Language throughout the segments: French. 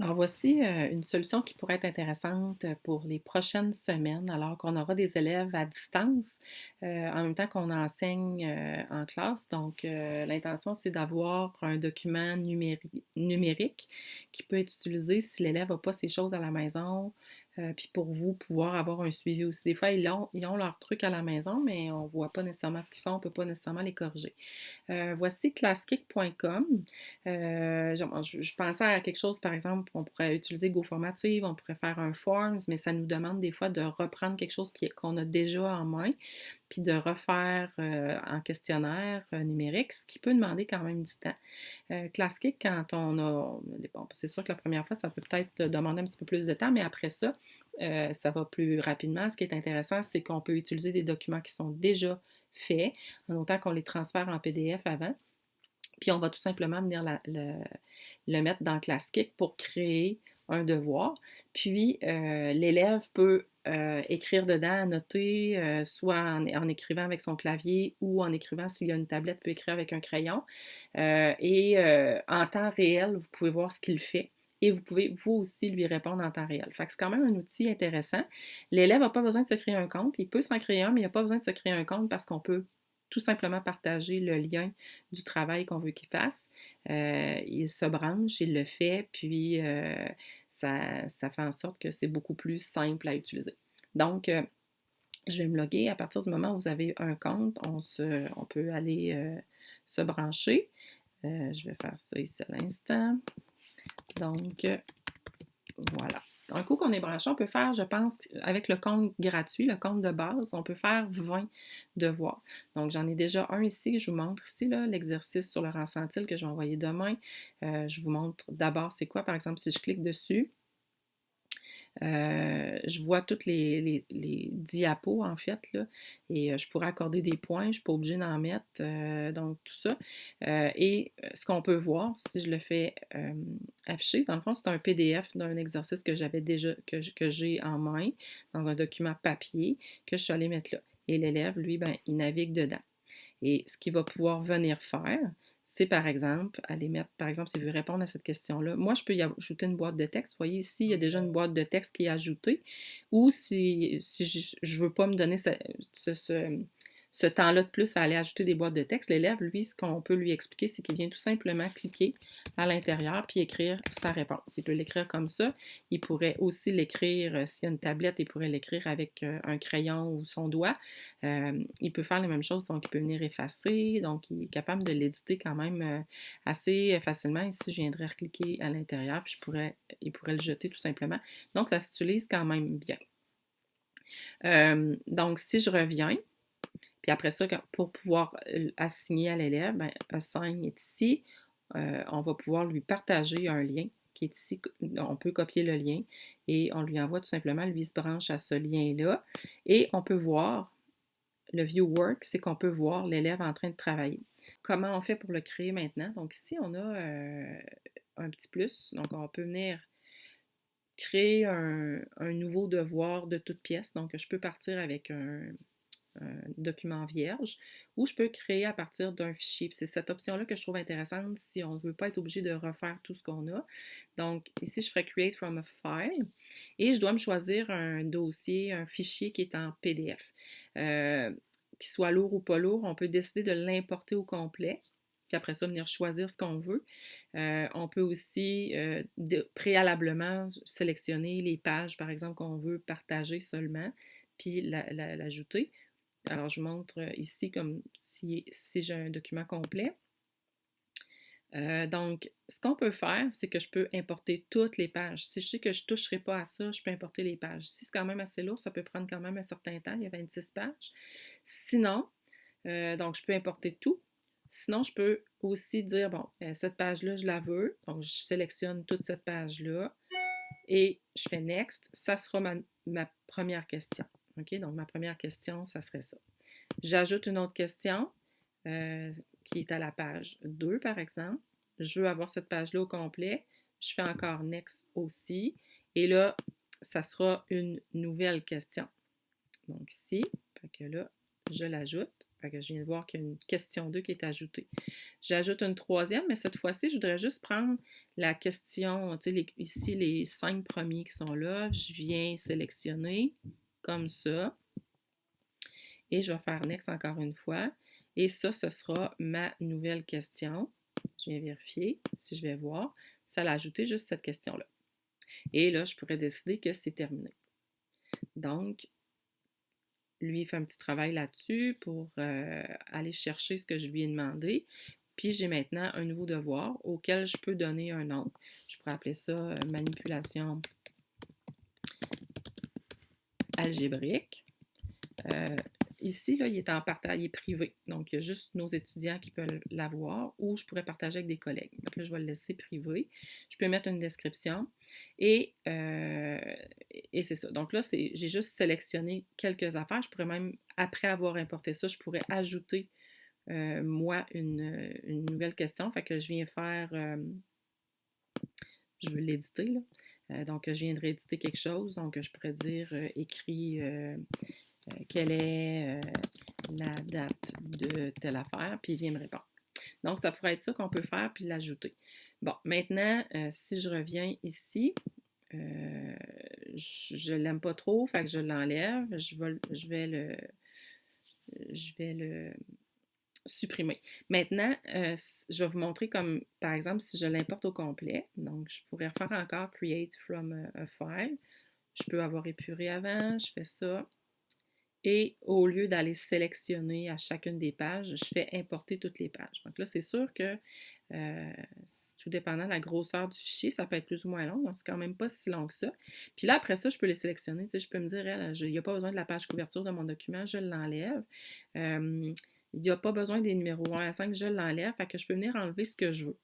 Alors voici une solution qui pourrait être intéressante pour les prochaines semaines, alors qu'on aura des élèves à distance, en même temps qu'on enseigne en classe. Donc, l'intention, c'est d'avoir un document numérique qui peut être utilisé si l'élève n'a pas ses choses à la maison, puis pour vous, pouvoir avoir un suivi aussi. Des fois, ils ont leurs trucs à la maison, mais on ne voit pas nécessairement ce qu'ils font, on ne peut pas nécessairement les corriger. Voici classkick.com. Je pensais à quelque chose, par exemple, on pourrait utiliser GoFormative, on pourrait faire un Forms, mais ça nous demande des fois de reprendre quelque chose qu'on a déjà en main, puis de refaire en questionnaire numérique, ce qui peut demander quand même du temps. Classkick, quand on a... Bon, c'est sûr que la première fois, ça peut peut-être demander un petit peu plus de temps, mais après ça, ça va plus rapidement. Ce qui est intéressant, c'est qu'on peut utiliser des documents qui sont déjà faits, en autant qu'on les transfère en PDF avant. Puis on va tout simplement venir le mettre dans Classkick pour créer un devoir. Puis l'élève peut écrire dedans, annoter, soit en écrivant avec son clavier ou en écrivant s'il y a une tablette, peut écrire avec un crayon. En temps réel, vous pouvez voir ce qu'il fait. Et vous pouvez, vous aussi, lui répondre en temps réel. Fait que c'est quand même un outil intéressant. L'élève n'a pas besoin de se créer un compte. Il peut s'en créer un, mais il n'a pas besoin de se créer un compte parce qu'on peut tout simplement partager le lien du travail qu'on veut qu'il fasse. Il se branche, il le fait, puis ça fait en sorte que c'est beaucoup plus simple à utiliser. Donc, je vais me loguer. À partir du moment où vous avez un compte, on peut aller se brancher. Je vais faire ça ici à l'instant. Donc, voilà. Un coup qu'on est branché, on peut faire, je pense, avec le compte gratuit, le compte de base, on peut faire 20 devoirs. Donc, j'en ai déjà un ici, je vous montre ici, l'exercice sur le ressenti que je vais envoyer demain. Je vous montre d'abord c'est quoi, par exemple, si je clique dessus, je vois toutes les diapos, en fait, là, et je pourrais accorder des points, je ne suis pas obligée d'en mettre, donc tout ça. Et ce qu'on peut voir, si je le fais afficher, dans le fond, c'est un PDF d'un exercice que j'avais déjà, que j'ai en main, dans un document papier, que je suis allée mettre là. Et l'élève, lui, ben, il navigue dedans. Et ce qu'il va pouvoir venir faire, c'est par exemple, aller mettre, par exemple, s'il veut répondre à cette question-là, moi, je peux y ajouter une boîte de texte. Vous voyez ici, il y a déjà une boîte de texte qui est ajoutée. Ou si je ne veux pas me donner ce temps-là de plus à aller ajouter des boîtes de texte, l'élève, lui, ce qu'on peut lui expliquer, c'est qu'il vient tout simplement cliquer à l'intérieur puis écrire sa réponse. Il peut l'écrire comme ça. Il pourrait aussi l'écrire, s'il y a une tablette, il pourrait l'écrire avec un crayon ou son doigt. Il peut faire les mêmes choses, donc il peut venir effacer, donc il est capable de l'éditer quand même assez facilement. Ici, je viendrais recliquer à l'intérieur, puis il pourrait le jeter tout simplement. Donc, ça s'utilise quand même bien. Donc, si je reviens, puis après ça, pour pouvoir assigner à l'élève, ben, Assign est ici. On va pouvoir lui partager un lien qui est ici. On peut copier le lien et on lui envoie tout simplement, lui il se branche à ce lien-là. Et on peut voir le View Work, c'est qu'on peut voir l'élève en train de travailler. Comment on fait pour le créer maintenant? Donc ici, on a un petit plus. Donc on peut venir créer un nouveau devoir de toute pièce. Donc je peux partir avec un document vierge ou je peux créer à partir d'un fichier. C'est cette option-là que je trouve intéressante si on ne veut pas être obligé de refaire tout ce qu'on a. Donc ici, je ferai Create from a file et je dois me choisir un dossier, un fichier qui est en PDF. Qu'il soit lourd ou pas lourd, on peut décider de l'importer au complet. Puis après ça, venir choisir ce qu'on veut. On peut aussi préalablement sélectionner les pages, par exemple, qu'on veut partager seulement, puis l'ajouter. Alors, je vous montre ici comme si j'ai un document complet. Donc, ce qu'on peut faire, c'est que je peux importer toutes les pages. Si je sais que je ne toucherai pas à ça, je peux importer les pages. Si c'est quand même assez lourd, ça peut prendre quand même un certain temps. Il y a 26 pages. Sinon, donc je peux importer tout. Sinon, je peux aussi dire, bon, cette page-là, je la veux. Donc, je sélectionne toute cette page-là et je fais Next. Ça sera ma première question. OK? Donc, ma première question, ça serait ça. J'ajoute une autre question qui est à la page 2, par exemple. Je veux avoir cette page-là au complet. Je fais encore Next aussi. Et là, ça sera une nouvelle question. Donc ici, fait que là, je l'ajoute. Fait que je viens de voir qu'il y a une question 2 qui est ajoutée. J'ajoute une troisième, mais cette fois-ci, je voudrais juste prendre la question, tu sais, ici, les 5 premiers qui sont là. Je viens sélectionner comme ça. Et je vais faire Next encore une fois. Et ça, ce sera ma nouvelle question. Je viens vérifier si je vais voir. Ça l'a ajouté juste cette question-là. Et là, je pourrais décider que c'est terminé. Donc, lui, il fait un petit travail là-dessus pour aller chercher ce que je lui ai demandé. Puis, j'ai maintenant un nouveau devoir auquel je peux donner un nom. Je pourrais appeler ça manipulation algébrique. Ici, là, il est en partage, il est privé. Donc, il y a juste nos étudiants qui peuvent l'avoir ou je pourrais partager avec des collègues. Donc là, je vais le laisser privé. Je peux mettre une description et c'est ça. Donc là, j'ai juste sélectionné quelques affaires. Je pourrais même, après avoir importé ça, je pourrais ajouter, moi, une nouvelle question. Fait que je viens faire, je veux l'éditer, là. Donc, je viendrai éditer quelque chose. Donc, je pourrais dire écrit quelle est la date de telle affaire, puis il vient me répondre. Donc, ça pourrait être ça qu'on peut faire, puis l'ajouter. Bon, maintenant, si je reviens ici, je ne l'aime pas trop, fait que je l'enlève. Je vais le supprimer. Maintenant, je vais vous montrer comme, par exemple, si je l'importe au complet. Donc, je pourrais refaire encore Create from a file. Je peux avoir épuré avant, je fais ça. Et au lieu d'aller sélectionner à chacune des pages, je fais importer toutes les pages. Donc là, c'est sûr que tout dépendant de la grosseur du fichier, ça peut être plus ou moins long. Donc, c'est quand même pas si long que ça. Puis là, après ça, je peux les sélectionner. Tu sais, je peux me dire, il n'y a pas besoin de la page couverture de mon document, je l'enlève. Il n'y a pas besoin des numéros 1 à 5, je l'enlève. Fait que je peux venir enlever ce que je veux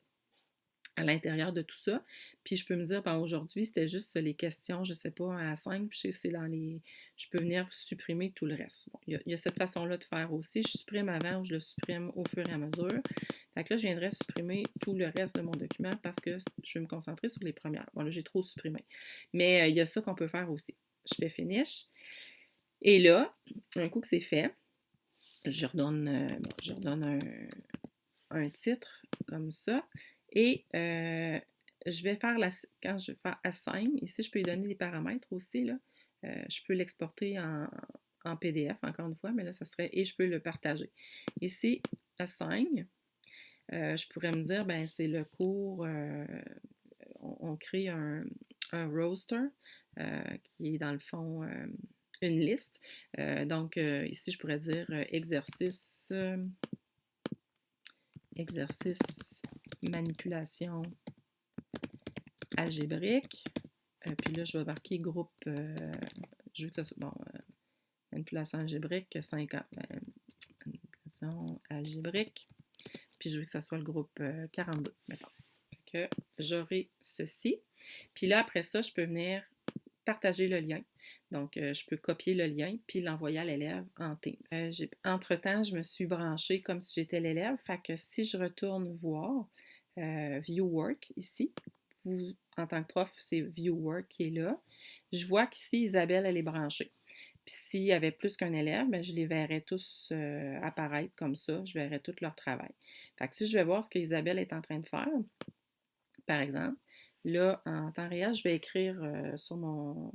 à l'intérieur de tout ça. Puis je peux me dire, ben, aujourd'hui, c'était juste les questions, je ne sais pas, 1 à 5, puis c'est dans les. Je peux venir supprimer tout le reste. Bon, il y a cette façon-là de faire aussi. Je supprime avant ou je le supprime au fur et à mesure. Fait que là, je viendrais supprimer tout le reste de mon document parce que je vais me concentrer sur les premières. Bon, là, j'ai trop supprimé. Mais il y a ça qu'on peut faire aussi. Je fais Finish. Et là, un coup que c'est fait, je redonne un titre comme ça. Et je vais faire quand je vais faire Assign, ici, je peux lui donner les paramètres aussi. Là. Je peux l'exporter en PDF, encore une fois, mais là, ça serait, et je peux le partager. Ici, Assign, je pourrais me dire, ben c'est le cours, on crée un roster qui est dans le fond une liste. Donc, ici, je pourrais dire exercice manipulation algébrique. Puis là, je vais marquer groupe, je veux que ça soit, bon, manipulation algébrique 50. Manipulation algébrique. Puis je veux que ça soit le groupe 42, mettons. Que j'aurai ceci. Puis là, après ça, je peux venir partager le lien. Donc, je peux copier le lien puis l'envoyer à l'élève en Teams. Entre-temps, je me suis branchée comme si j'étais l'élève. Fait que si je retourne voir View Work ici, vous, en tant que prof, c'est View Work qui est là. Je vois qu'ici, Isabelle, elle est branchée. Puis s'il y avait plus qu'un élève, bien, je les verrais tous apparaître comme ça. Je verrais tout leur travail. Fait que si je vais voir ce qu'Isabelle est en train de faire, par exemple, là, en temps réel, je vais écrire sur mon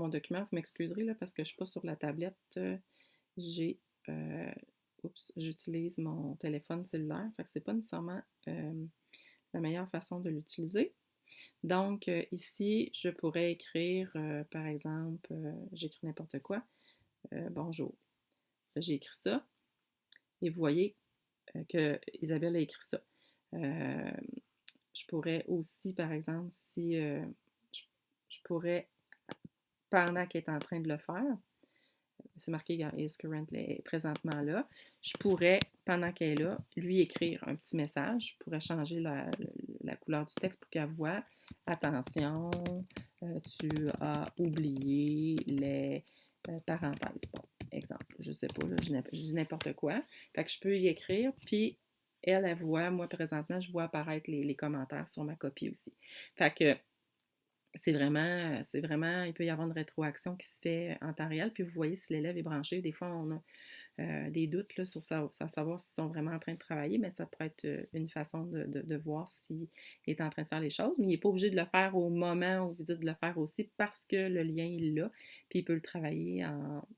document. Vous m'excuserez là, parce que je ne suis pas sur la tablette. J'utilise mon téléphone cellulaire. Fait que c'est pas nécessairement la meilleure façon de l'utiliser. Donc, ici, je pourrais écrire, par exemple, j'écris n'importe quoi. Bonjour. J'ai écrit ça. Et vous voyez que Isabelle a écrit ça. Je pourrais aussi, par exemple, si je pourrais, pendant qu'elle est en train de le faire, c'est marqué is currently, présentement là, je pourrais, pendant qu'elle est là, lui écrire un petit message. Je pourrais changer la couleur du texte pour qu'elle voit attention, tu as oublié les parenthèses. Bon, exemple, je sais pas, là, je dis n'importe quoi. Fait que je peux y écrire, puis elle voit, moi présentement, je vois apparaître les commentaires sur ma copie aussi. Fait que c'est vraiment, il peut y avoir une rétroaction qui se fait en temps réel, puis vous voyez si l'élève est branché. Des fois, on a des doutes là, sur savoir s'ils sont vraiment en train de travailler, mais ça pourrait être une façon de voir s'il est en train de faire les choses. Mais il n'est pas obligé de le faire au moment où vous dites de le faire aussi parce que le lien est là, puis il peut le travailler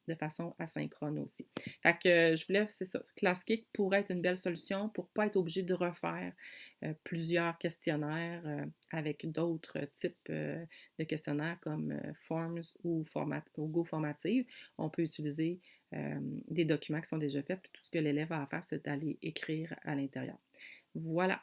de façon asynchrone aussi. Fait que je voulais, c'est ça, ClassKick pourrait être une belle solution pour ne pas être obligé de refaire plusieurs questionnaires avec d'autres types de questionnaires comme Forms ou Go Formative. On peut utiliser des documents qui sont déjà faits, puis tout ce que l'élève a à faire, c'est d'aller écrire à l'intérieur. Voilà.